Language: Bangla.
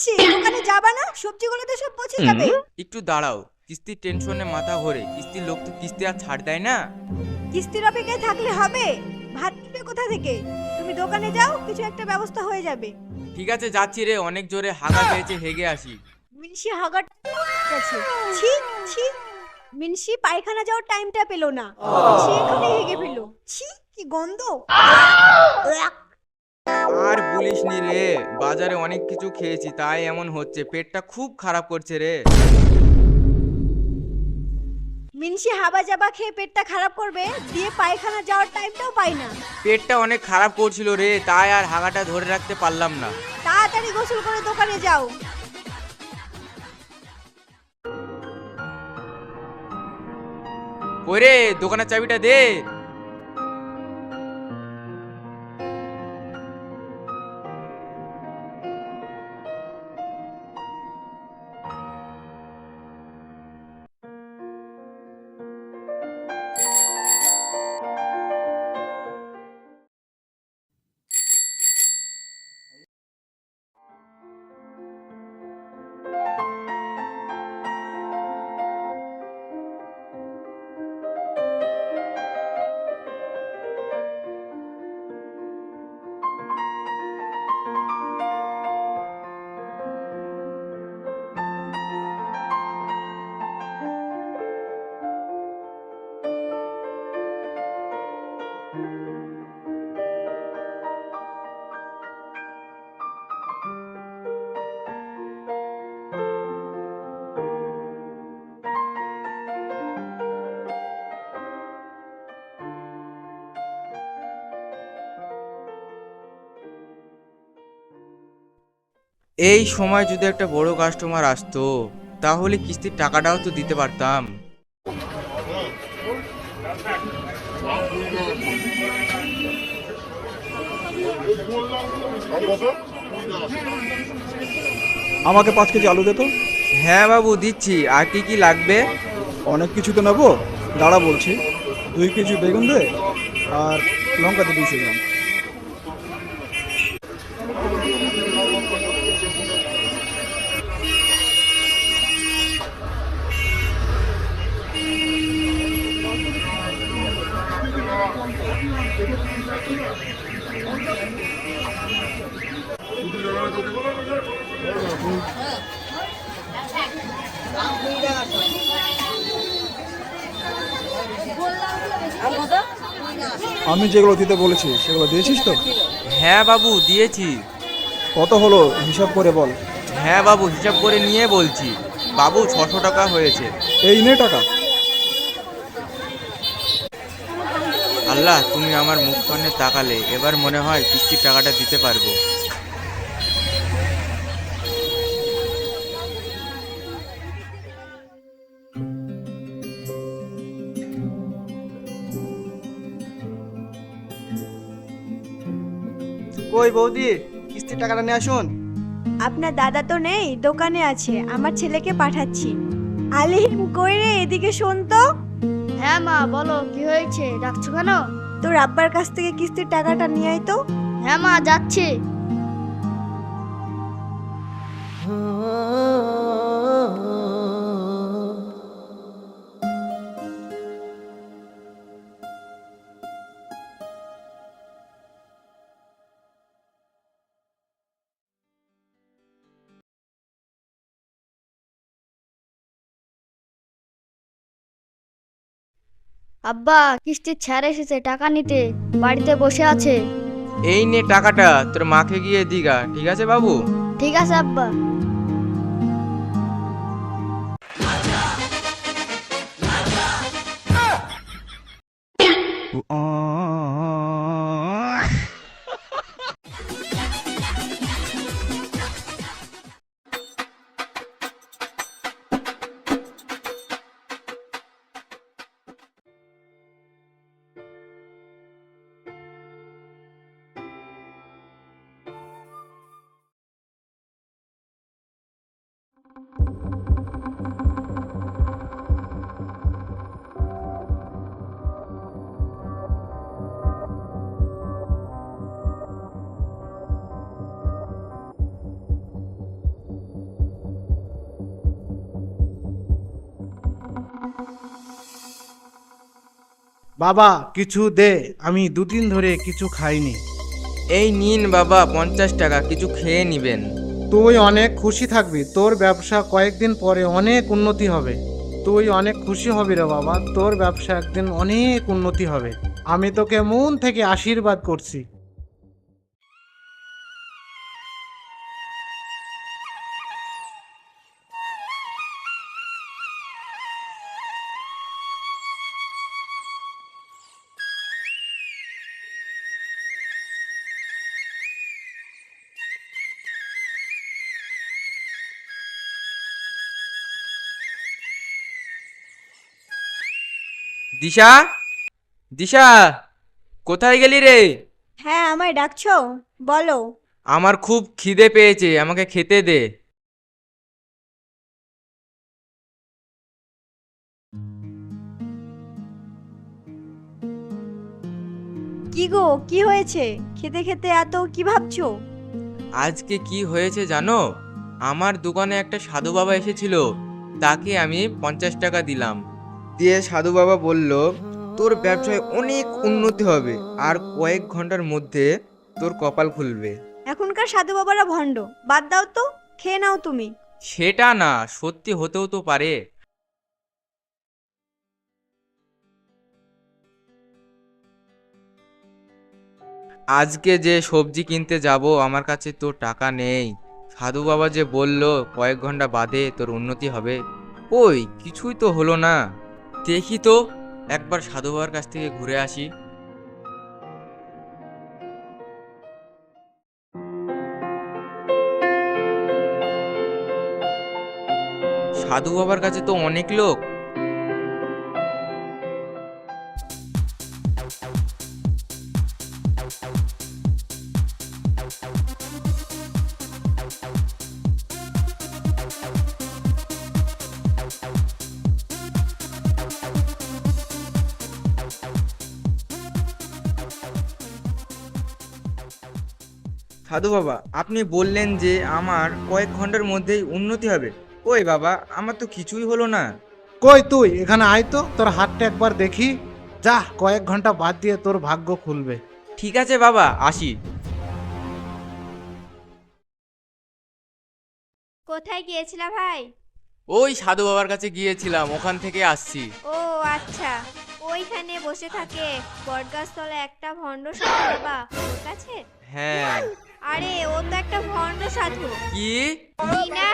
বলছি দোকানে যাবা না? সবজিগুলো তো সব পচে যাবে। একটু দাঁড়াও, কিস্তির টেনশনে মাথা ঘোরে। কিস্তির লোক তো কিস্তি আর ছাড় দেয় না। কিস্তির অপেক্ষায় থাকলে হবে? ভাত দিবে কোথা থেকে? তুমি দোকানে যাও, কিছু একটা ব্যবস্থা হয়ে যাবে। ঠিক আছে যাচ্ছি রে, অনেক জোরে হাগা পেয়েছে, হেগে আসি। মিনসি হাগার কাছে ছি ছি। মিনসি পায়খানা যাওয়ার টাইমটা পেলো না, সে এখানে হেগে ফেললো। ছি কি গন্ধ। আর বলিস নি রে, বাজারে অনেক কিছু খেয়েছি তাই এমন হচ্ছে, পেটটা খুব খারাপ করছে রে। মিনসি হাবা জাবা খেয়ে পেটটা খারাপ করবে, দিয়ে পায়খানা যাওয়ার টাইমটাও পায় না। পেটটা অনেক খারাপ করছিল রে, তাই আর হাগাটা ধরে রাখতে পারলাম না। তাড়াতাড়ি গোসল করে দোকানে যাও। ওরে দোকানের চাবিটা দে। এই সময় যদি একটা বড় কাস্টমার আসতো, তাহলে কিস্তির টাকাটাও তো দিতে পারতাম। আমাকে 5 কেজি আলু দে তো। হ্যাঁ বাবু দিচ্ছি, আর কি কি লাগবে? অনেক কিছু তো নেবো, দাঁড়া বলছি। 2 কেজি বেগুন দে, আর লঙ্কা দে 200 গ্রাম। আমি যেগুলো দিতে বলেছি সেগুলো দিয়েছিস তো? হ্যাঁ বাবু দিয়েছি। কত হলো হিসাব করে বল। হ্যাঁ বাবু হিসাব করে নিয়ে বলছি। বাবু 600 টাকা হয়েছে। এই নে টাকা। আল্লাহ তুমি আমার মুখপানে তাকালে, এবার মনে হয় কিস্তির টাকাটা দিতে পারবো। কই বৌদি, কিস্তির টাকাটা নিয়ে আসুন। আপনার দাদা তো নেই, দোকানে আছে, আমার ছেলেকে পাঠাচ্ছি। আলিহিম কই রে, এদিকে শোন তো। হ্যাঁ মা বলো, কি হয়েছে, ডাকছো কেন? তোর আব্বার কাছ থেকে কিস্তির টাকাটা নিয়ে আয় তো। হ্যাঁ মা যাচ্ছি। আব্বা কিস্তির ছাড় এসেছে টাকা নিতে, বাড়িতে বসে আছে। এই নে টাকাটা, তোর মাকে গিয়ে দিগা, ঠিক আছে বাবু? ঠিক আছে আব্বা। বাবা কিছু দে, আমি দুদিন ধরে কিছু খাইনি। এই নিন বাবা 50 টাকা, কিছু খেয়ে নিবেন। তুই অনেক খুশি থাকবি, তোর ব্যবসা কয়েকদিন পরে অনেক উন্নতি হবে। তুই অনেক খুশি হবি রে বাবা, তোর ব্যবসা একদিন অনেক উন্নতি হবে। আমি তোকে মন থেকে আশীর্বাদ করছি। দিশা, দিশা, কোথায় গেলি রে? হ্যাঁ, আমায় ডাকছো? বলো। আমার খুব খিদে পেয়েছে, আমাকে খেতে দে। কি গো, কি হয়েছে? খেতে খেতে এত কি ভাবছো? আজকে কি হয়েছে জানো? আমার দোকানে একটা সাধু বাবা এসেছিল, তাকে আমি 50 টাকা দিলাম। দিয়ে সাধু বাবা বলল, তোর ব্যবসায় অনেক উন্নতি হবে আর কয়েক ঘন্টার মধ্যে তোর কপাল খুলবে। এখনকার সাধু বাবারা ভণ্ড, বাদ দাও তো, খেয়ে নাও তুমি। সেটা না, সত্যি হতেও তো পারে। আজকে যে সবজি কিনতে যাব, আমার কাছে তো টাকা নেই। সাধু বাবা যে বলল কয়েক ঘন্টা বাদে তোর উন্নতি হবে, ওই কিছুই তো হলো না। দেখি তো, একবার সাধু বাবার কাছ থেকে ঘুরে আসি। সাধু বাবার কাছে তো অনেক লোক। সাধু বাবা, আপনি বললেন যে আমার কয়েক ঘন্টার মধ্যেই উন্নতি হবে। ওই বাবা, আমার তো কিছুই হলো না। কই তুই এখানে আয় তো, তোর হাতটা একবার দেখি। যা, কয়েক ঘন্টা বাদ দিয়ে তোর ভাগ্য খুলবে। ঠিক আছে বাবা, আসি। কোথায় গিয়েছিলা ভাই? ওই সাধু বাবার কাছে গিয়েছিলাম, ওখান থেকে আসছি। ও আচ্ছা, ওইখানে বসে থাকে বটগাছতলা একটা ভণ্ড সাধু বাবা, ওর কাছে? হ্যাঁ। আরে ও তো একটা ভণ্ড সাধু। কি? কি না